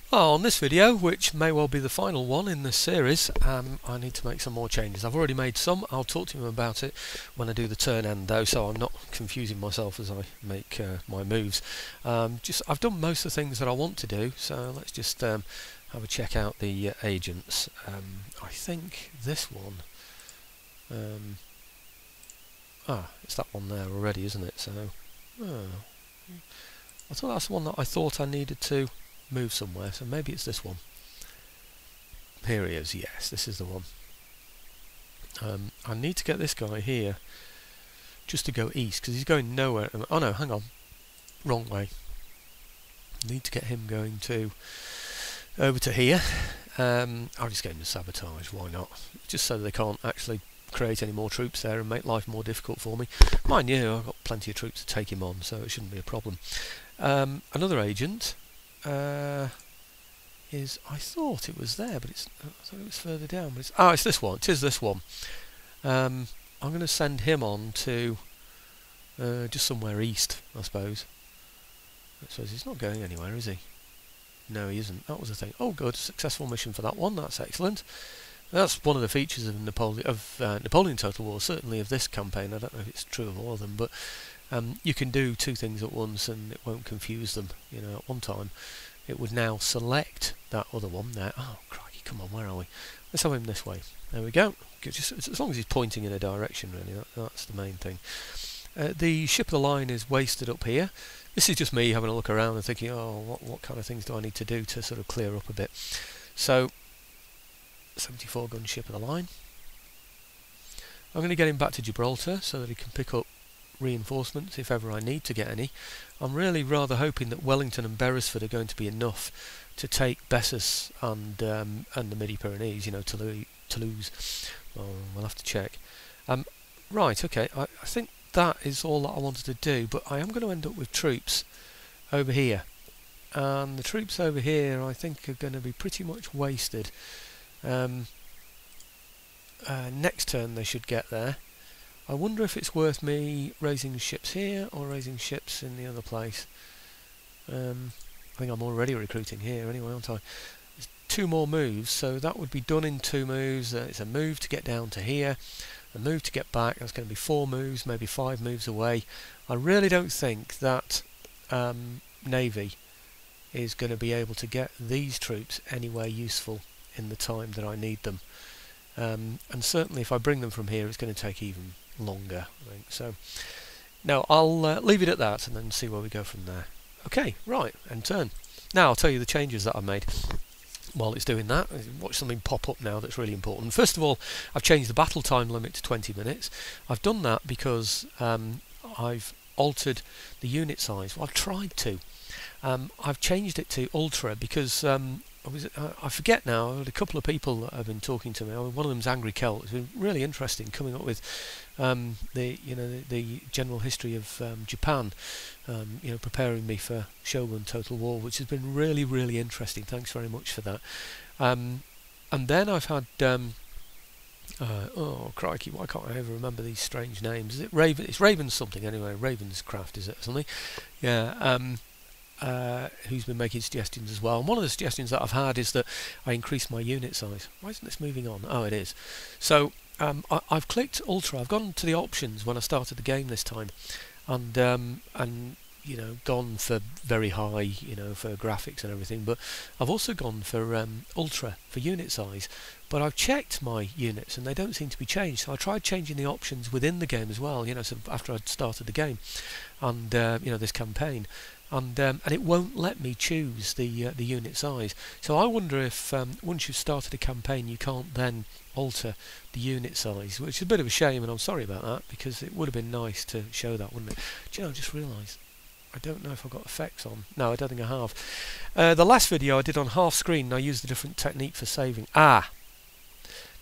Oh, on this video, which may well be the final one in this series, I need to make some more changes. I've already made some. I'll talk to you about it when I do the turn end though, so I'm not confusing myself as I make my moves. I've done most of the things that I want to do, so let's just have a check out the agents. I think this one... it's that one there already, isn't it? So, I thought that's the one that I thought I needed to move somewhere, so maybe it's this one. Here he is, yes, this is the one. I need to get this guy here just to go east, because he's going nowhere. Oh no, hang on, wrong way. Need to get him going to over to here. I'll just get him to sabotage, why not? Just so they can't actually create any more troops there and make life more difficult for me. Mind you, I've got plenty of troops to take him on, so it shouldn't be a problem. Another agent is, I thought it was there, but I thought it was further down. But it's this one. It is this one. I'm going to send him on to just somewhere east, I suppose. I suppose he's not going anywhere, is he? No, he isn't. That was the thing. Oh, good, successful mission for that one. That's excellent. That's one of the features of Napoleon Total War, certainly of this campaign. I don't know if it's true of all of them, but you can do two things at once and it won't confuse them. You know, at one time it would now select that other one there. Oh crikey, come on, where are we? Let's have him this way. There we go. Just as long as he's pointing in a direction, really, that's the main thing. The ship of the line is wasted up here. This is just me having a look around and thinking, oh, what kind of things do I need to do to sort of clear up a bit? So 74 gun ship of the line. I'm going to get him back to Gibraltar so that he can pick up reinforcements if ever I need to get any. I'm really rather hoping that Wellington and Beresford are going to be enough to take Bessus and the Midi-Pyrenees, you know, Toulouse. Oh, we'll have to check. Right, okay, I think that is all that I wanted to do, but I am going to end up with troops over here. And the troops over here I think are going to be pretty much wasted. Next turn they should get there. I wonder if it's worth me raising ships here or raising ships in the other place. I think I'm already recruiting here anyway, aren't I? There's 2 more moves, so that would be done in 2 moves. It's a move to get down to here, a move to get back. That's going to be 4 moves, maybe 5 moves away. I really don't think that Navy is going to be able to get these troops anywhere useful in the time that I need them. And certainly if I bring them from here, it's going to take even longer, I think. So now I'll leave it at that and then see where we go from there. Okay, right, end turn. Now I'll tell you the changes that I've made. While it's doing that, watch something pop up now that's really important. First of all, I've changed the battle time limit to 20 minutes. I've done that because I've altered the unit size. Well, I've tried to. I've changed it to Ultra because I forget now. I had a couple of people that have been talking to me. One of them's Angry Celt. It's been really interesting coming up with the general history of Japan. Preparing me for Shogun Total War, which has been really, really interesting. Thanks very much for that. And then I've had oh crikey, why can't I ever remember these strange names? Is it Raven? It's Raven something anyway. Ravenscraft, is it, or something? Yeah. Who's been making suggestions as well. And one of the suggestions that I've had is that I increase my unit size. Why isn't this moving on? Oh, it is. So I've clicked Ultra. I've gone to the options when I started the game this time, and gone for very high, for graphics and everything. But I've also gone for Ultra for unit size. But I've checked my units and they don't seem to be changed. So I tried changing the options within the game as well. So after I'd started the game, and this campaign. And it won't let me choose the unit size. So I wonder if once you've started a campaign you can't then alter the unit size, which is a bit of a shame, and I'm sorry about that because it would have been nice to show that, wouldn't it? Do you know, I just realised I don't know if I've got effects on. No, I don't think I have. The last video I did on half screen and I used a different technique for saving.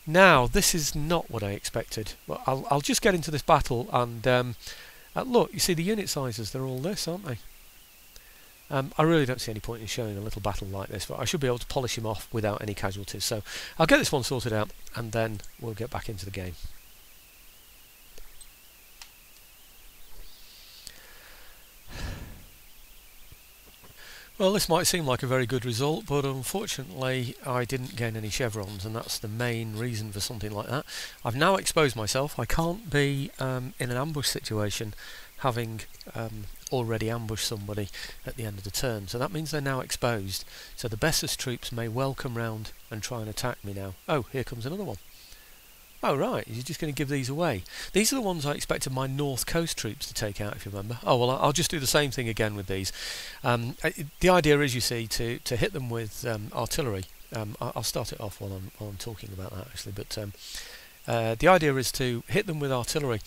Now this is not what I expected. Well, I'll just get into this battle and look, you see the unit sizes, they're all this, aren't they? I really don't see any point in showing a little battle like this, but I should be able to polish him off without any casualties. So I'll get this one sorted out and then we'll get back into the game. Well, this might seem like a very good result, but unfortunately I didn't gain any chevrons, and that's the main reason for something like that. I've now exposed myself. I can't be in an ambush situation having already ambushed somebody at the end of the turn, so that means they're now exposed. So the Bessus troops may well come round and try and attack me now. Oh, here comes another one. Oh right, you're just going to give these away. These are the ones I expected my North Coast troops to take out, if you remember. Oh well, I'll just do the same thing again with these. The idea is, you see, to hit them with artillery. I'll start it off while I'm talking about that actually. But the idea is to hit them with artillery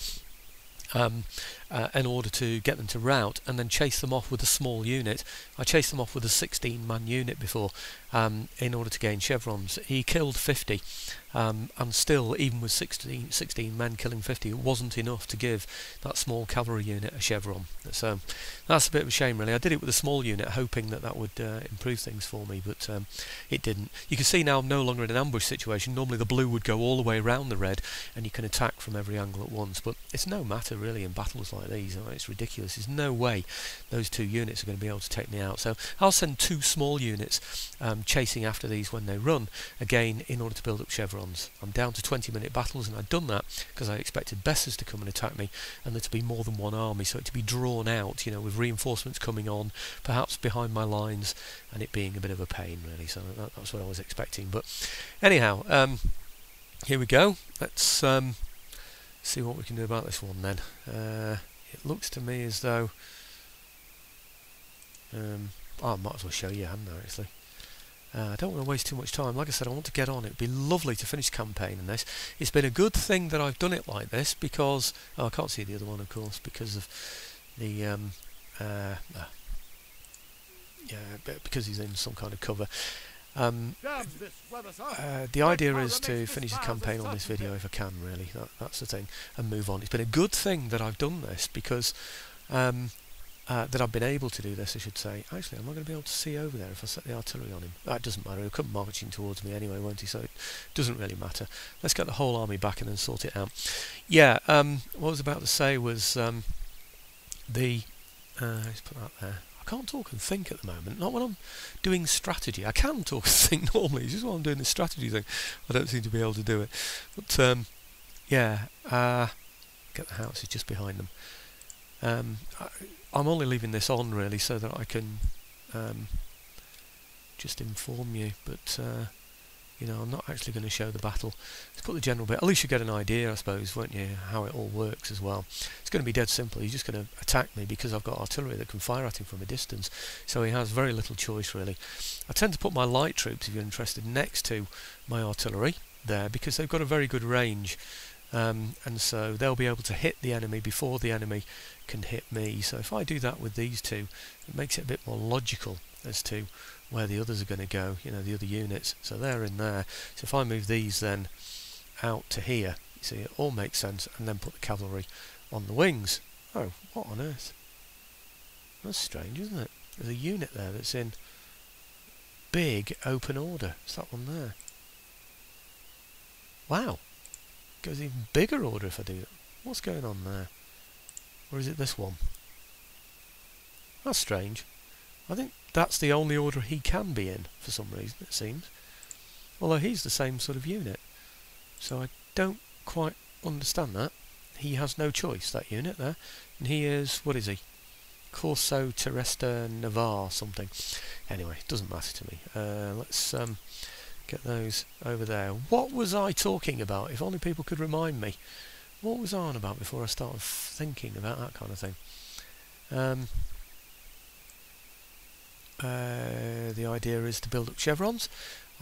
in order to get them to rout, and then chase them off with a small unit. I chased them off with a 16-man unit before in order to gain chevrons. He killed 50, and still, even with 16 men killing 50, it wasn't enough to give that small cavalry unit a chevron. So that's a bit of a shame, really. I did it with a small unit, hoping that would improve things for me, but it didn't. You can see now I'm no longer in an ambush situation. Normally the blue would go all the way around the red, and you can attack from every angle at once, but it's no matter really in battles like these. It's ridiculous. There's no way those two units are going to be able to take me out. So I'll send two small units chasing after these when they run, again in order to build up chevrons. I'm down to 20-minute battles, and I'd done that because I expected Bessus to come and attack me, and there to be more than one army, so it to be drawn out, you know, with reinforcements coming on, perhaps behind my lines, and it being a bit of a pain really. So that's what I was expecting. But anyhow, here we go. Let's see what we can do about this one then. It looks to me as though I might as well show you, hadn't I, actually. I don't want to waste too much time. Like I said, I want to get on. It would be lovely to finish campaign in this. It's been a good thing that I've done it like this because I can't see the other one, of course, because of the because he's in some kind of cover. The idea is to finish the campaign on this video if I can, really. That's the thing, and move on. It's been a good thing that I've done this because that I've been able to do this, I should say. Actually, am I going to be able to see over there if I set the artillery on him? That doesn't matter. He'll come marching towards me anyway, won't he? So it doesn't really matter. Let's get the whole army back and then sort it out. Yeah, what I was about to say was let's put that there. I can't talk and think at the moment. Not when I'm doing strategy. I can talk and think normally. It's just when I'm doing this strategy thing, I don't seem to be able to do it. But yeah, get the houses just behind them. I'm only leaving this on really so that I can just inform you, but you know, I'm not actually going to show the battle. Let's put the general bit. At least you get an idea, I suppose, won't you, how it all works as well. It's going to be dead simple. He's just going to attack me because I've got artillery that can fire at him from a distance, so he has very little choice really. I tend to put my light troops, if you're interested, next to my artillery there because they've got a very good range. And so they'll be able to hit the enemy before the enemy can hit me. So if I do that with these two, it makes it a bit more logical as to where the others are going to go, you know, the other units. So they're in there. So if I move these then out to here, you see, it all makes sense, and then put the cavalry on the wings. Oh, what on earth? That's strange, isn't it? There's a unit there that's in big open order. It's that one there. Wow. Goes even bigger order if I do that. What's going on there? Or is it this one? That's strange. I think that's the only order he can be in for some reason, it seems. Although he's the same sort of unit. So I don't quite understand that. He has no choice, that unit there. And he is, what is he? Corso Terrestre Navarre something. Anyway, it doesn't matter to me. Let's get those over there. What was I talking about? If only people could remind me. What was I on about before I started thinking about that kind of thing? The idea is to build up chevrons.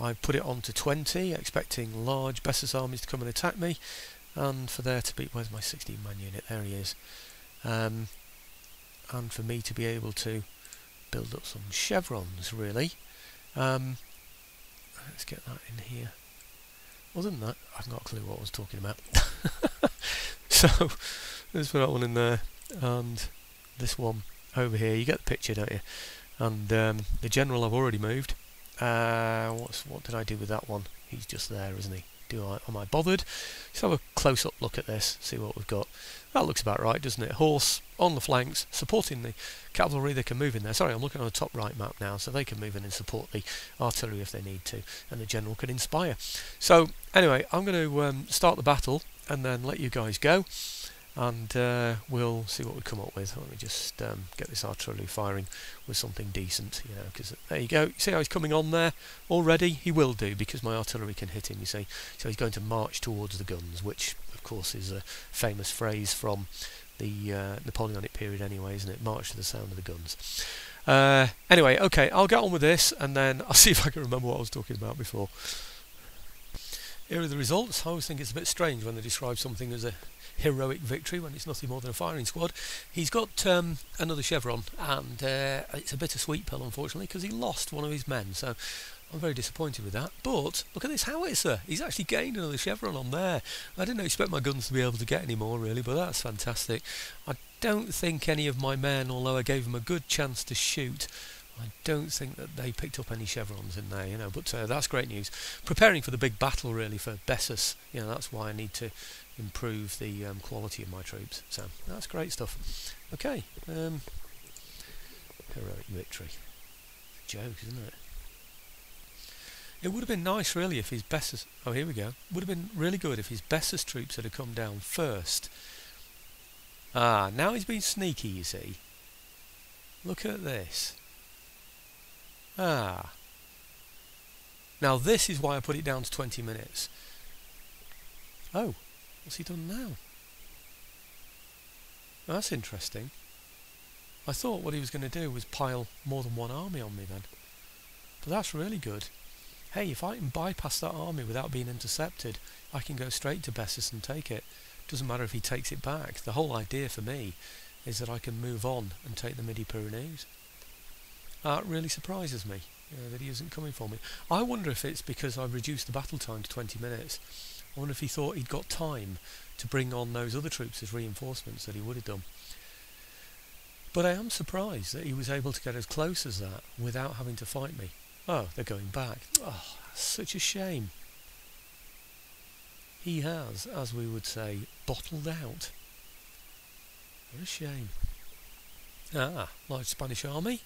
I put it on to 20, expecting large Bessus armies to come and attack me, and for there to be, where's my 16-man unit? There he is. And for me to be able to build up some chevrons, really. Let's get that in here. Other than that, I've got a clue what I was talking about. So, let's put that one in there, and this one over here. You get the picture, don't you? And the general I've already moved. What did I do with that one? He's just there, isn't he? Am I bothered? Let's have a close-up look at this, see what we've got. That looks about right, doesn't it? Horse on the flanks, supporting the cavalry. They can move in there. Sorry, I'm looking on the top right map now, so they can move in and support the artillery if they need to, and the general can inspire. So anyway, I'm going to start the battle and then let you guys go, and we'll see what we come up with. Let me just get this artillery firing with something decent, you know, because there you go. You see how he's coming on there already? He will do, because my artillery can hit him, you see. So he's going to march towards the guns, which of course is a famous phrase from the Napoleonic period anyway, isn't it? March to the sound of the guns. Anyway, okay, I'll get on with this and then I'll see if I can remember what I was talking about before. Here are the results. I always think it's a bit strange when they describe something as a heroic victory when it's nothing more than a firing squad. He's got another chevron, and it's a bittersweet pill, unfortunately, because he lost one of his men, so I'm very disappointed with that. But look at this howitzer. He's actually gained another chevron on there. I didn't expect my guns to be able to get any more, really, but that's fantastic. I don't think any of my men, although I gave them a good chance to shoot, I don't think that they picked up any chevrons in there, you know, but that's great news. Preparing for the big battle, really, for Bessus, you know, that's why I need to improve the quality of my troops, so that's great stuff. Okay, heroic victory. Joke, isn't it? It would have been nice, really, if his Bessus... Oh, here we go. Would have been really good if his Bessus troops had come down first. Ah, now he's been sneaky, you see. Look at this. Ah. Now this is why I put it down to 20 minutes. Oh, what's he done now? That's interesting. I thought what he was going to do was pile more than one army on me then. But that's really good. Hey, if I can bypass that army without being intercepted, I can go straight to Bessus and take it. Doesn't matter if he takes it back. The whole idea for me is that I can move on and take the Midi-Pyrenees. That really surprises me, that he isn't coming for me. I wonder if it's because I've reduced the battle time to 20 minutes. I wonder if he thought he'd got time to bring on those other troops as reinforcements that he would have done. But I am surprised that he was able to get as close as that without having to fight me. Oh, they're going back. Oh, that's such a shame. He has, as we would say, bottled out. What a shame. Ah, large Spanish army.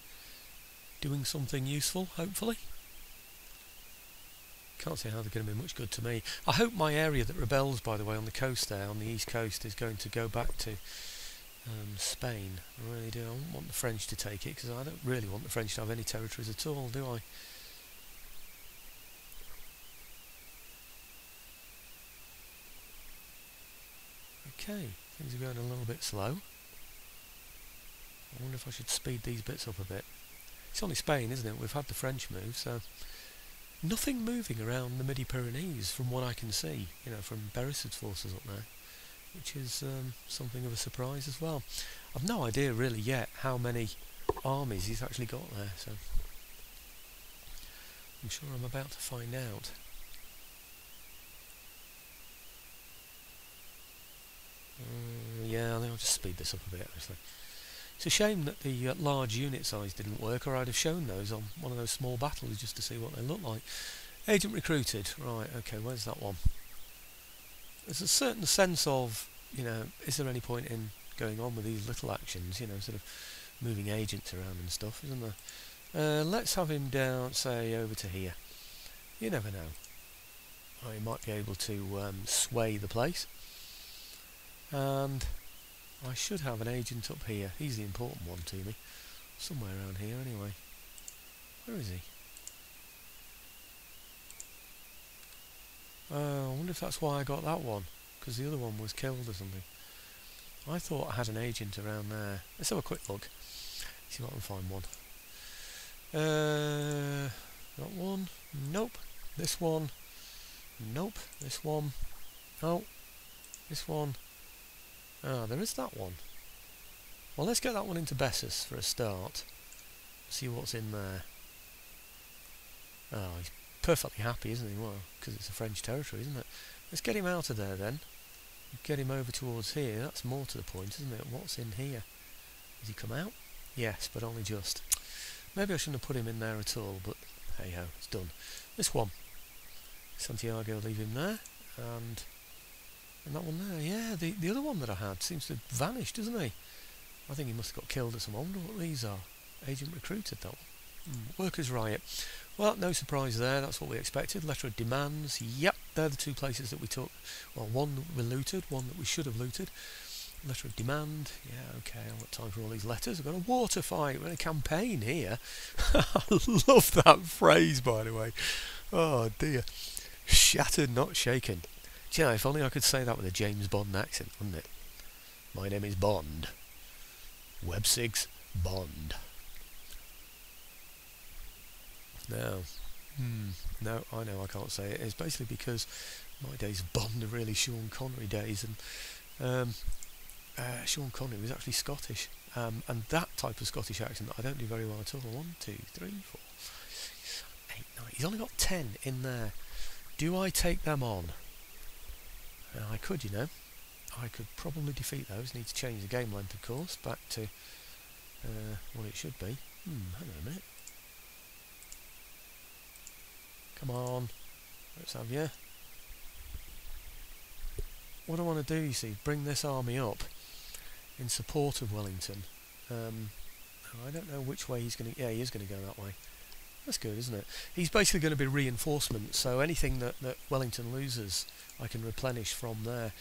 Doing something useful, hopefully. Can't see how they're going to be much good to me. I hope my area that rebels, by the way, on the coast there, on the east coast, is going to go back to Spain. I really do. I don't want the French to take it, because I don't really want the French to have any territories at all, do I? Okay, things are going a little bit slow. I wonder if I should speed these bits up a bit. It's only Spain, isn't it? We've had the French move, so nothing moving around the Midi-Pyrenees from what I can see, you know, from Beresford's forces up there, which is something of a surprise as well. I've no idea really yet how many armies he's actually got there, so I'm sure I'm about to find out. Yeah, I think I'll just speed this up a bit, actually. It's a shame that the large unit size didn't work, or I'd have shown those on one of those small battles just to see what they look like. Agent recruited. Right, okay, where's that one? There's a certain sense of, you know, is there any point in going on with these little actions, you know, sort of moving agents around and stuff, isn't there? Let's have him down, say, over to here. You never know. I might be able to sway the place. And I should have an agent up here. He's the important one to me. Somewhere around here anyway. Where is he? I wonder if that's why I got that one. Because the other one was killed or something. I thought I had an agent around there. Let's have a quick look. See if I can find one. That one. Nope. This one. Nope. This one. Oh. This one. Ah, there is that one. Well, let's get that one into Bessus for a start. See what's in there. Oh, he's perfectly happy, isn't he? Well, because it's a French territory, isn't it? Let's get him out of there then. Get him over towards here. That's more to the point, isn't it? What's in here? Has he come out? Yes, but only just. Maybe I shouldn't have put him in there at all, but hey ho, it's done. This one. Santiago, leave him there. and that one there. Yeah, the other one that I had seems to have vanished, doesn't he? I think he must have got killed at some. I wonder what these are. Agent recruited, that one. Workers' riot. Well, no surprise there. That's what we expected. Letter of demands. Yep, they're the two places that we took. Well, one that we looted, one that we should have looted. Letter of demand. Yeah, okay, I've got time for all these letters. I've got a water fight. We're in a campaign here. I love that phrase, by the way. Oh, dear. Shattered, not shaken. Do you know, if only I could say that with a James Bond accent, wouldn't it? My name is Bond. Websig's Bond. No. No, I know I can't say it. It's basically because my days of Bond are really Sean Connery days, and Sean Connery was actually Scottish, and that type of Scottish accent I don't do very well at all. 1, 2, 3, 4, 8, 9. He's only got 10 in there. Do I take them on? I could, you know. I could probably defeat those. Need to change the game length, of course, back to what it should be. Hang on a minute. Come on, let's have you. What I want to do, you see, bring this army up in support of Wellington. I don't know which way he's going to... Yeah, he is going to go that way. That's good, isn't it? He's basically going to be reinforcement, so anything that Wellington loses, I can replenish from there.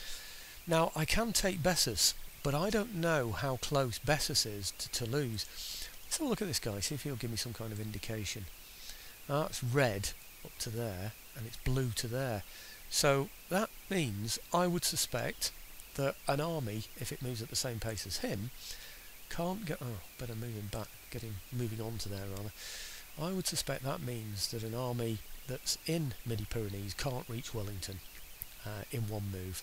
Now, I can take Bessus, but I don't know how close Bessus is to Toulouse. Let's have a look at this guy, see if he'll give me some kind of indication. That's red up to there, and it's blue to there. So that means I would suspect that an army, if it moves at the same pace as him, can't get... Oh, better move him back, get him moving on to there rather. I would suspect that means that an army that's in Midi-Pyrenees can't reach Wellington in one move.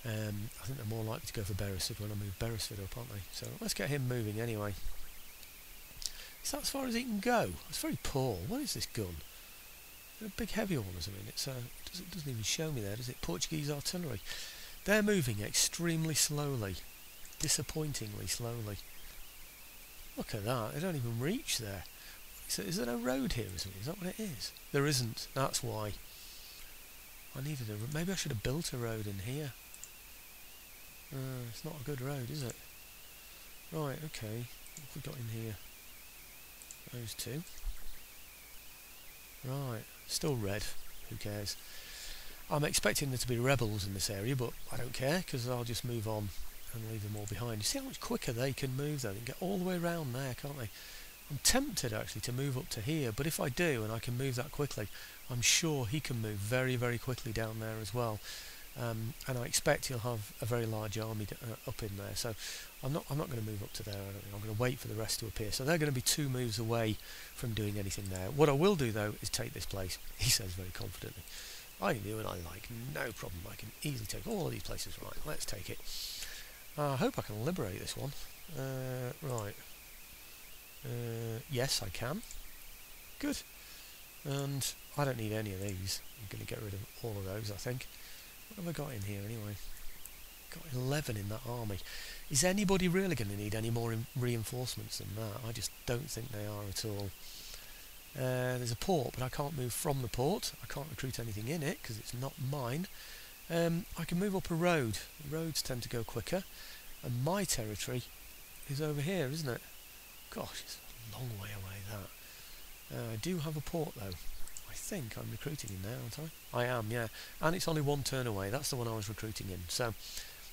I think they're more likely to go for Beresford when I move Beresford up, aren't they? So let's get him moving anyway. Is that as far as he can go? It's very poor. What is this gun? A big heavy one, isn't it? It doesn't even show me there, does it? Portuguese artillery. They're moving extremely slowly. Disappointingly slowly. Look at that. They don't even reach there. Is there no road here, isn't it? Is that what it is? There isn't. That's why. I needed a... Maybe I should have built a road in here. It's not a good road, is it? Right, okay. What have we got in here? Those two. Right. Still red. Who cares? I'm expecting there to be rebels in this area, but I don't care, because I'll just move on and leave them all behind. You see how much quicker they can move, though? They can get all the way around there, can't they? I'm tempted, actually, to move up to here, but if I do, and I can move that quickly, I'm sure he can move very, very quickly down there as well. And I expect he'll have a very large army up in there, so I'm not going to move up to there. I don't think. I'm going to wait for the rest to appear. So they're going to be 2 moves away from doing anything there. What I will do, though, is take this place. He says very confidently. I can do what I like, no problem. I can easily take all of these places. Right, let's take it. I hope I can liberate this one. Right. Yes, I can. Good. And I don't need any of these. I'm going to get rid of all of those, I think. What have I got in here anyway? Got 11 in that army. Is anybody really going to need any more reinforcements than that? I just don't think they are at all. There's a port, but I can't move from the port. I can't recruit anything in it because it's not mine. I can move up a road. Roads tend to go quicker. And my territory is over here, isn't it? Gosh, it's a long way away, that. I do have a port, though. I think I'm recruiting in there, aren't I? I am, yeah. And it's only 1 turn away. That's the one I was recruiting in. So,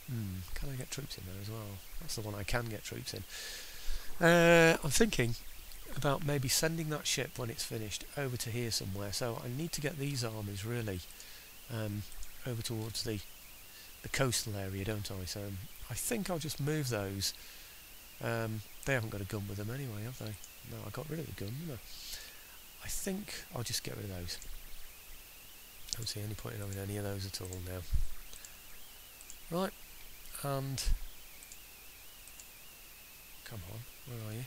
can I get troops in there as well? That's the one I can get troops in. I'm thinking about maybe sending that ship when it's finished over to here somewhere. So I need to get these armies, really, over towards the coastal area, don't I? So I think I'll just move those. They haven't got a gun with them anyway, have they? No, I got rid of the gun, didn't I? I think I'll just get rid of those. Don't see any point in having any of those at all now. Right, and... Come on, where are you?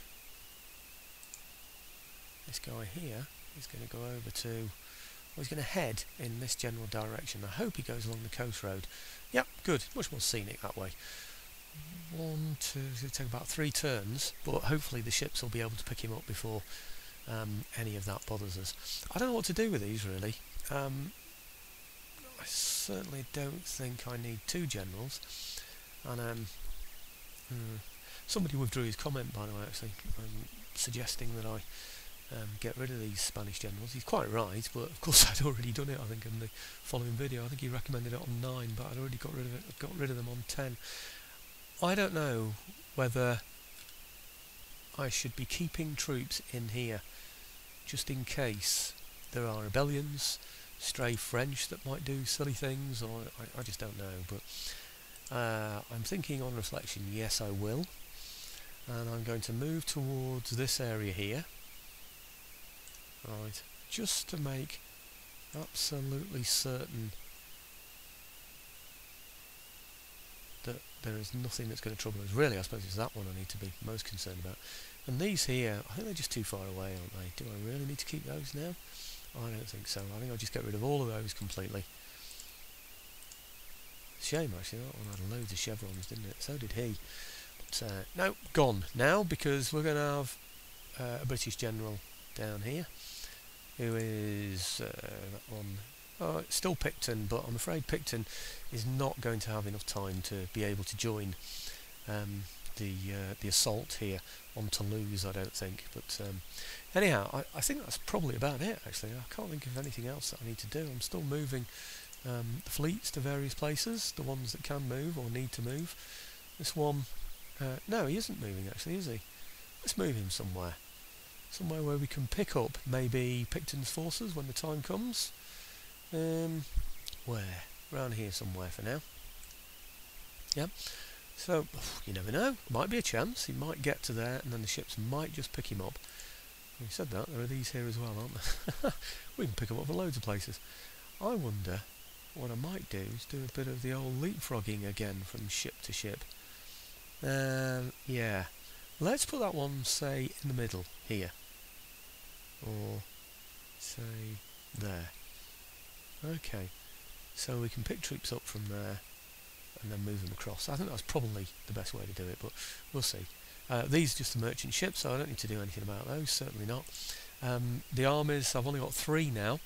This guy here is going to go over to... Well, he's going to head in this general direction. I hope he goes along the coast road. Yep, good. Much more scenic that way. 1, 2, it'll take about 3 turns, but hopefully the ships will be able to pick him up before any of that bothers us. I don't know what to do with these, really. I certainly don't think I need 2 generals. And somebody withdrew his comment, by the way, actually, suggesting that I get rid of these Spanish generals. He's quite right, but of course I'd already done it, I think, in the following video. I think he recommended it on 9, but I'd already got rid of it. I'd got rid of them on 10. I don't know whether I should be keeping troops in here just in case there are rebellions, stray French that might do silly things, or I just don't know. But I'm thinking on reflection, yes I will. And I'm going to move towards this area here. Right, just to make absolutely certain that there is nothing that's going to trouble us. Really, I suppose it's that one I need to be most concerned about. And these here, I think they're just too far away, aren't they? Do I really need to keep those now? I don't think so. I think I'll just get rid of all of those completely. Shame, actually, that one had loads of chevrons, didn't it? So did he. But no, gone now, because we're going to have a British general down here, who is that one. Oh, it's still Picton, but I'm afraid Picton is not going to have enough time to be able to join the assault here on Toulouse, I don't think. But anyhow, I think that's probably about it, actually. I can't think of anything else that I need to do. I'm still moving the fleets to various places, the ones that can move or need to move. This one, no, he isn't moving, actually, is he? Let's move him somewhere. Somewhere where we can pick up maybe Picton's forces when the time comes. Where? Around here somewhere for now. Yep. So, you never know. Might be a chance. He might get to there and then the ships might just pick him up. We said that. There are these here as well, aren't there? We can pick them up from loads of places. I wonder what I might do is do a bit of the old leapfrogging again from ship to ship. Yeah. Let's put that one, say, in the middle here. Or, say, there. Okay. So we can pick troops up from there and then move them across. I think that's probably the best way to do it, but we'll see. These are just the merchant ships, so I don't need to do anything about those, certainly not. The armies, I've only got 3 now.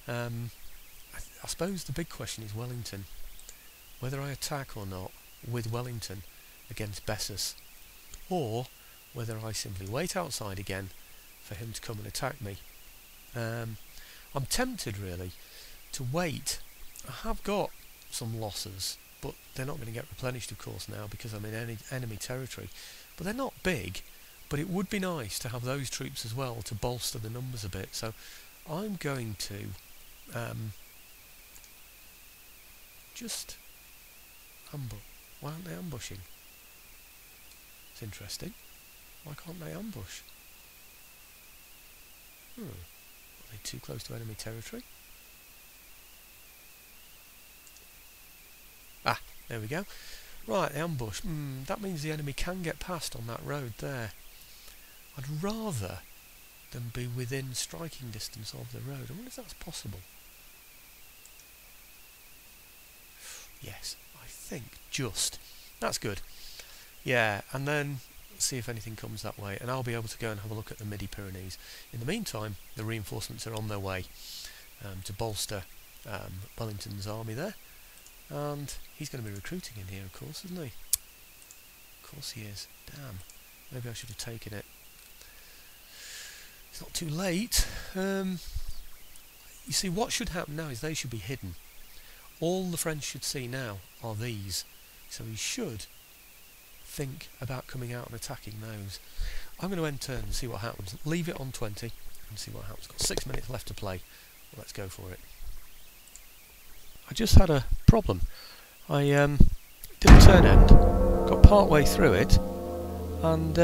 I suppose the big question is Wellington. Whether I attack or not with Wellington against Bessus, or whether I simply wait outside again for him to come and attack me. I'm tempted, really, to wait. I have got some losses, but they're not going to get replenished, of course, now because I'm in enemy territory. But they're not big, but it would be nice to have those troops as well to bolster the numbers a bit. So I'm going to just ambush. Why aren't they ambushing? It's interesting. Why can't they ambush? Are they too close to enemy territory? Ah, there we go. Right, the ambush. That means the enemy can get past on that road there. I'd rather than be within striking distance of the road. I wonder if that's possible. Yes, I think just. That's good. Yeah, and then see if anything comes that way, and I'll be able to go and have a look at the Midi-Pyrenees. In the meantime, the reinforcements are on their way to bolster Wellington's army there, and he's going to be recruiting in here, of course, isn't he? Of course he is. Damn. Maybe I should have taken it. It's not too late. You see, what should happen now is they should be hidden. All the French should see now are these, so he should think about coming out and attacking those. I'm going to end turn and see what happens. Leave it on 20 and see what happens. Got 6 minutes left to play. Let's go for it. I just had a problem. I did a turn end, got part way through it, and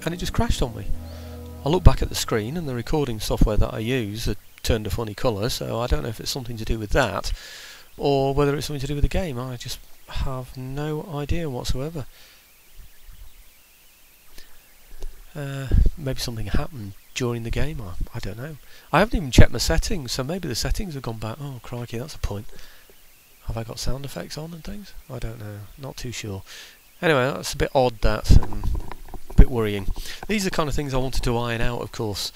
it just crashed on me. I looked back at the screen and the recording software that I use had turned a funny colour, so I don't know if it's something to do with that or whether it's something to do with the game. I just have no idea whatsoever. Maybe something happened during the game, I don't know. I haven't even checked my settings, so maybe the settings have gone back. Oh crikey, that's a point. Have I got sound effects on and things? I don't know, not too sure. Anyway, that's a bit odd, that, and a bit worrying. These are the kind of things I wanted to iron out, of course,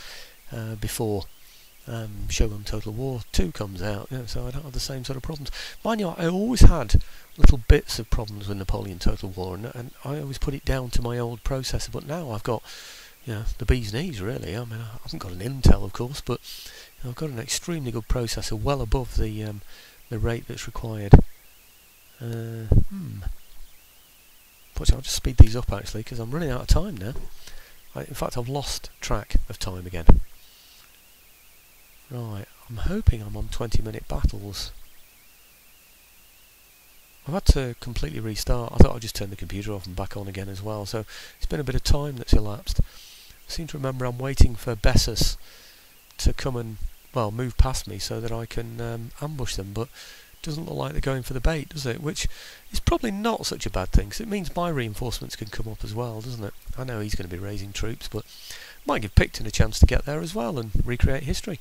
before Shogun Total War 2 comes out, so I don't have the same sort of problems. Mind you, I always had little bits of problems with Napoleon Total War, and I always put it down to my old processor, but now I've got the bee's knees, really. I mean, I haven't got an Intel, of course, but I've got an extremely good processor, well above the rate that's required. But I'll just speed these up, actually, because I'm running out of time now. In fact, I've lost track of time again. Right, I'm hoping I'm on 20-minute battles. I've had to completely restart. I thought I'd just turn the computer off and back on again as well, so it's been a bit of time that's elapsed. I seem to remember I'm waiting for Bessus to come and, well, move past me so that I can ambush them, but it doesn't look like they're going for the bait, does it? Which is probably not such a bad thing, because it means my reinforcements can come up as well, doesn't it? I know he's going to be raising troops, but might give Picton a chance to get there as well and recreate history.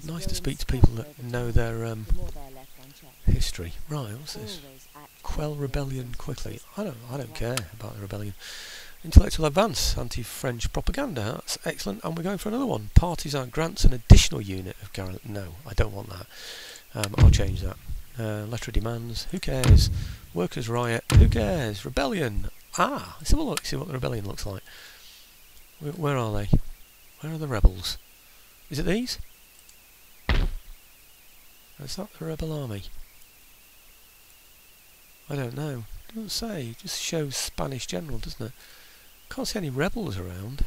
Nice to speak to people that know their history. Right, what's this? Quell rebellion quickly. I don't care about the rebellion. Intellectual advance, anti-French propaganda. That's excellent. And we're going for another one. Partisan grants an additional unit of Garrett. No, I don't want that. I'll change that. Letter of demands. Who cares? Workers' riot. Who cares? Rebellion. Let's have a look. See what the rebellion looks like. Where are they? Where are the rebels? Is it these? Is that the rebel army? I don't know. It doesn't say. It just shows Spanish general, doesn't it? Can't see any rebels around.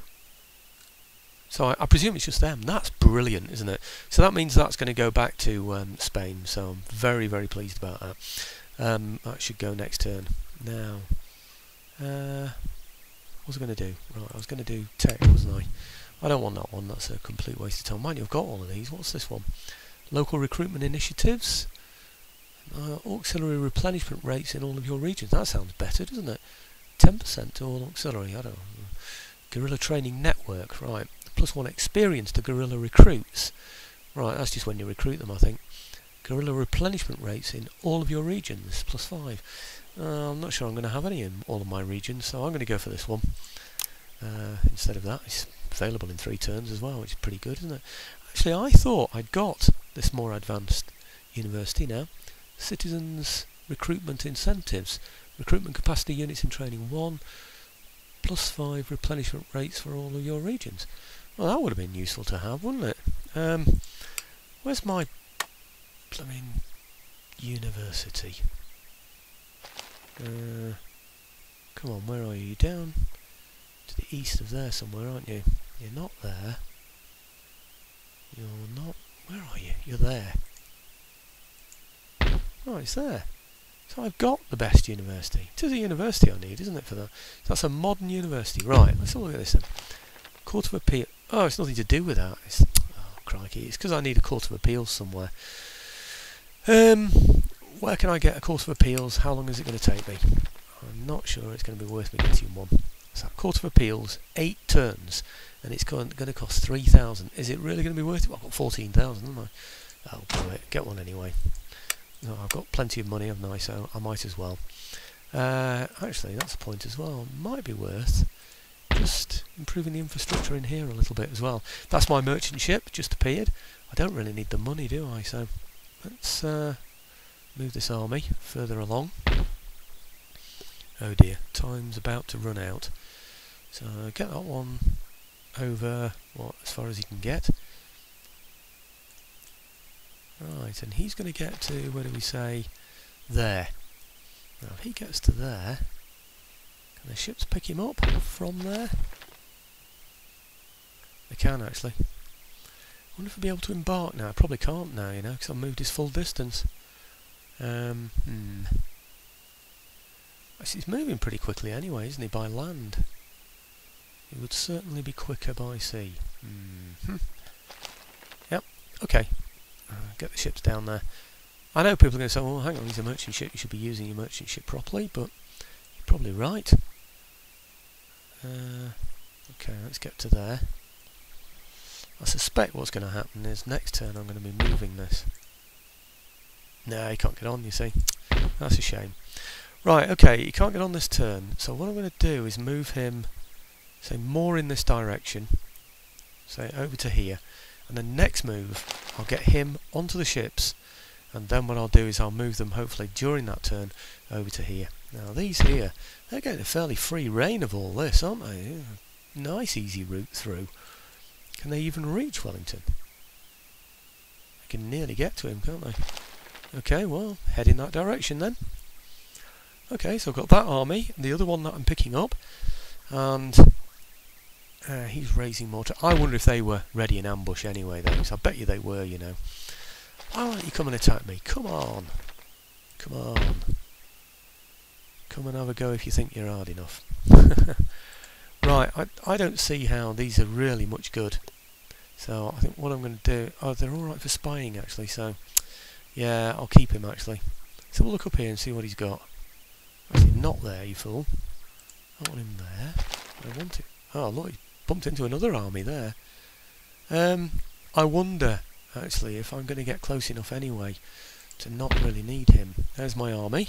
So I presume it's just them. That's brilliant, isn't it? So that means that's going to go back to Spain. So I'm very, very pleased about that. That should go next turn. Now, what was I going to do? Right, I was going to do tech, wasn't I? I don't want that one. That's a complete waste of time. Mind you, I've got all of these. What's this one? Local recruitment initiatives. Auxiliary replenishment rates in all of your regions. That sounds better, doesn't it? 10% to all auxiliary. I don't know. Guerrilla training network. Right. +1 experience to guerrilla recruits. Right, that's just when you recruit them, I think. Guerrilla replenishment rates in all of your regions. +5. I'm not sure I'm going to have any in all of my regions, so I'm going to go for this one. Instead of that, it's available in 3 turns as well, which is pretty good, isn't it? Actually, I thought I'd got this more advanced university now. Citizens recruitment incentives. Recruitment capacity units in training 1. +5 replenishment rates for all of your regions. Well, that would have been useful to have, wouldn't it? Where's my blooming university? Come on, where are you? You're down to the east of there somewhere, aren't you? You're not there. You're not... Where are you? You're there. Oh, it's there. So I've got the best university. It is a university I need, isn't it, for that? So that's a modern university. Right, let's have a look at this then. Court of Appeal. Oh, it's nothing to do with that. Oh, crikey. It's because I need a Court of Appeals somewhere. Where can I get a Court of Appeals? How long is it going to take me? I'm not sure it's going to be worth me getting one. So Court of Appeals, 8 turns, and it's going to cost 3,000. Is it really going to be worth it? Well, I've got 14,000, haven't I? I'll do it. Get one anyway. No, I've got plenty of money, haven't I? So I might as well. Actually, that's a point as well. Might be worth just improving the infrastructure in here a little bit as well. That's my merchant ship, just appeared. I don't really need the money, do I? So let's move this army further along. Oh dear, time's about to run out. So get that one over, as far as he can get. Right, and he's going to get to, where do we say, there. Now if he gets to there, can the ships pick him up from there? They can actually. I wonder if he'll be able to embark now. I probably can't now, you know, because I've moved his full distance. Actually, he's moving pretty quickly anyway, isn't he, by land? He would certainly be quicker by sea. Yep, okay. Get the ships down there. I know people are going to say, well, hang on, he's a merchant ship, you should be using your merchant ship properly, but you're probably right. Okay, let's get to there. I suspect what's going to happen is next turn I'm going to be moving this. No, he can't get on, you see. That's a shame. Right, okay, he can't get on this turn, so what I'm going to do is move him say more in this direction, say over to here, and then next move I'll get him onto the ships, and then what I'll do is I'll move them hopefully during that turn over to here. Now these here, they're getting a fairly free reign of all this, aren't they? Nice easy route through. Can they even reach Wellington? They can nearly get to him, can't they? Okay, well, head in that direction then. Okay, so I've got that army, the other one that I'm picking up, and he's raising more. I wonder if they were ready in ambush anyway, though, so I bet you they were, you know. Why don't you come and attack me? Come on. Come on. Come and have a go if you think you're hard enough. Right, I don't see how these are really much good. So I think what I'm going to do... Oh, they're alright for spying, actually, so... Yeah, I'll keep him, actually. So we'll look up here and see what he's got. Actually, not there, you fool. I want him there. I want it. Oh, look, he bumped into another army there. I wonder, actually, if I'm going to get close enough anyway to not really need him. There's my army.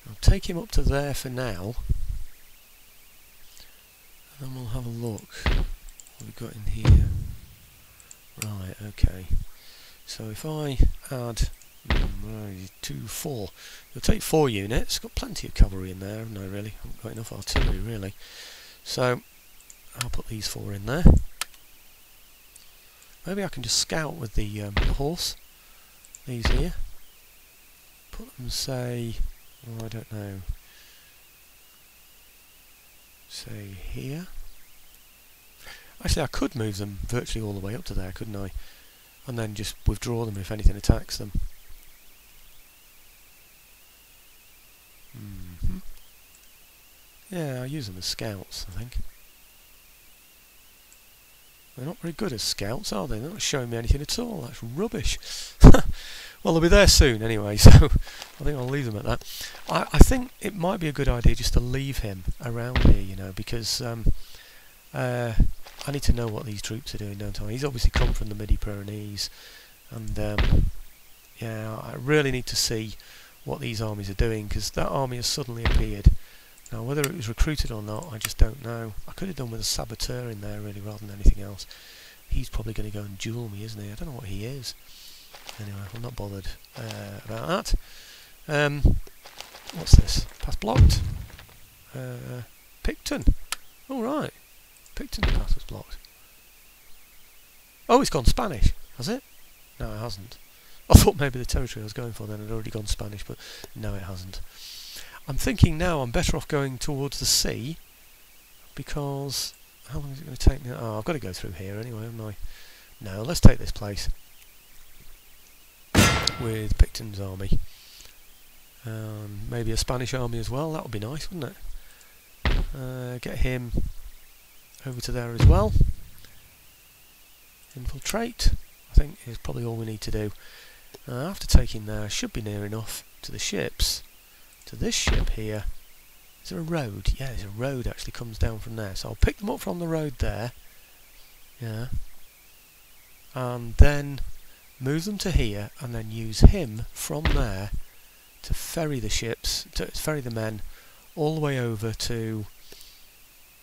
I'll take him up to there for now. And then we'll have a look what we've got in here. Right, okay. So if I add 2, 4, you'll take 4 units. Got plenty of cavalry in there, haven't I, really? Haven't got enough artillery, really. So I'll put these 4 in there. Maybe I can just scout with the horse. These here. Put them, say, oh, I don't know. Say here. Actually, I could move them virtually all the way up to there, couldn't I? And then just withdraw them if anything attacks them. Yeah, I'll use them as scouts, I think. They're not very good as scouts, are they? They're not showing me anything at all. That's rubbish. Well, they'll be there soon anyway, so I think I'll leave them at that. I think it might be a good idea just to leave him around here, you know, because I need to know what these troops are doing, don't I? He's obviously come from the Midi-Pyrenees, and yeah, I really need to see what these armies are doing, because that army has suddenly appeared. Now, whether it was recruited or not, I just don't know. I could have done with a saboteur in there, really, rather than anything else. He's probably going to go and duel me, isn't he? I don't know what he is. Anyway, I'm not bothered about that. What's this? Path blocked. Picton. All right. Picton's path was blocked. Oh, it's gone Spanish, has it? No, it hasn't. I thought maybe the territory I was going for then had already gone Spanish, but no, it hasn't. I'm thinking now I'm better off going towards the sea, because how long is it going to take me? Oh, I've got to go through here anyway, haven't I? No, let's take this place with Picton's army. Maybe a Spanish army as well, that would be nice, wouldn't it? Get him over to there as well. Infiltrate, I think, is probably all we need to do. After taking there, I should be near enough to the ships. To this ship here. Is there a road? Yeah, there's a road actually comes down from there. So I'll pick them up from the road there. Yeah. And then move them to here, and then use him from there to ferry the ships, to ferry the men all the way over to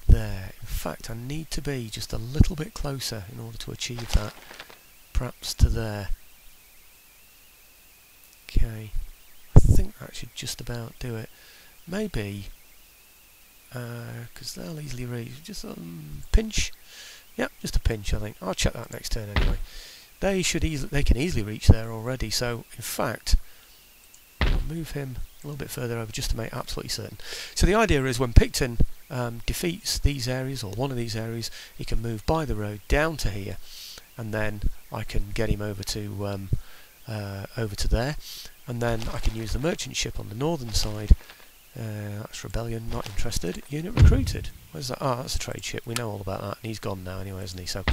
there. In fact, I need to be just a little bit closer in order to achieve that. Perhaps to there. Okay. I think that should just about do it. Maybe, because they'll easily reach. Just a pinch. Yep, just a pinch, I think. I'll check that next turn anyway. They can easily reach there already. So, in fact, I'll move him a little bit further over just to make absolutely certain. So the idea is when Picton defeats these areas, or one of these areas, he can move by the road down to here, and then I can get him over to there, and then I can use the merchant ship on the northern side. That's rebellion, not interested. Unit recruited. Where's that? Ah, that's a trade ship. We know all about that, and he's gone now anyway, isn't he? So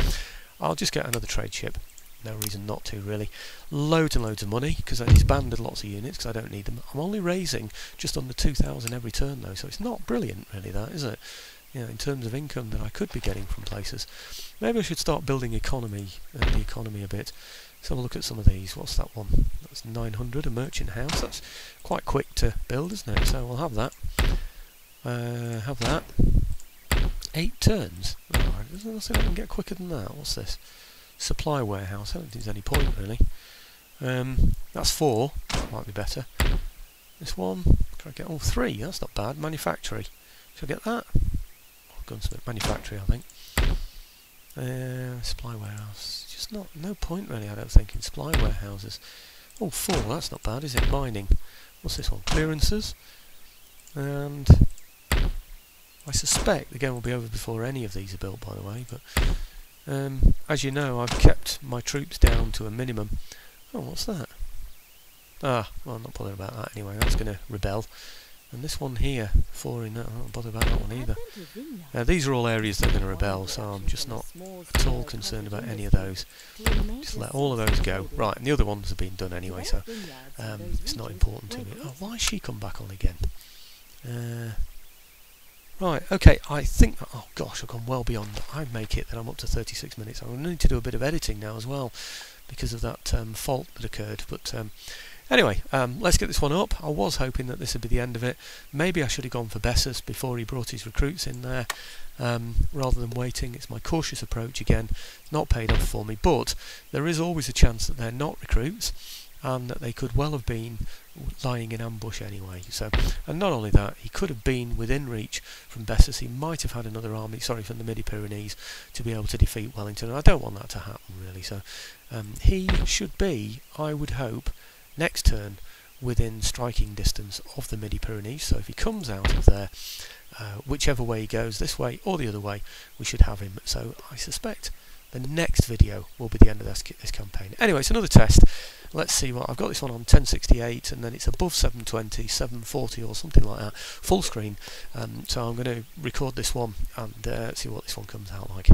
I'll just get another trade ship. No reason not to, really. Loads and loads of money, because I disbanded lots of units because I don't need them. I'm only raising just under 2,000 every turn though, so it's not brilliant really, that, is it? You know, in terms of income that I could be getting from places. Maybe I should start building the economy a bit. Let's have a look at some of these. What's that one? That's 900, a merchant house. That's quite quick to build, isn't it? So we'll have that. Have that. 8 turns. Right, there's nothing I can get quicker than that. What's this? Supply warehouse. I don't think there's any point really. That's 4. Might be better. This one. Can I get all 3? That's not bad. Manufactory. Should I get that? Gunsmith. Manufactory, I think. Supply warehouse. Just no point really, I don't think, in supply warehouses. Oh, 4. That's not bad, is it? Mining. What's this one? Clearances. And I suspect the game will be over before any of these are built, by the way, but as you know, I've kept my troops down to a minimum. Oh, what's that? Ah, well, I'm not bothered about that anyway, that's going to rebel. And this one here, 4 in that, I'm not bothered about that one either. These are all areas that are going to rebel, so I'm just not at all concerned about any of those. Just let all of those go. Right, and the other ones have been done anyway, so it's not important to me. Oh, why has she come back on again? Right, okay, I think... Oh gosh, I've gone well beyond. I make it that I'm up to 36 minutes. I'm going to need to do a bit of editing now as well, because of that fault that occurred, but... Anyway, let's get this one up. I was hoping that this would be the end of it. Maybe I should have gone for Bessus before he brought his recruits in there, rather than waiting. It's my cautious approach again, not paid off for me, but there is always a chance that they're not recruits, and that they could well have been lying in ambush anyway. So, and not only that, he could have been within reach from Bessus. He might have had another army, from the Midi-Pyrenees, to be able to defeat Wellington, and I don't want that to happen really. So he should be, I would hope, next turn within striking distance of the Midi-Pyrenees. So if he comes out of there, whichever way he goes, this way or the other way, we should have him. So I suspect the next video will be the end of this campaign. Anyway, it's another test. Let's see what I've got. This one on 1068, and then it's above 720, 740 or something like that, full screen. So I'm going to record this one and see what this one comes out like.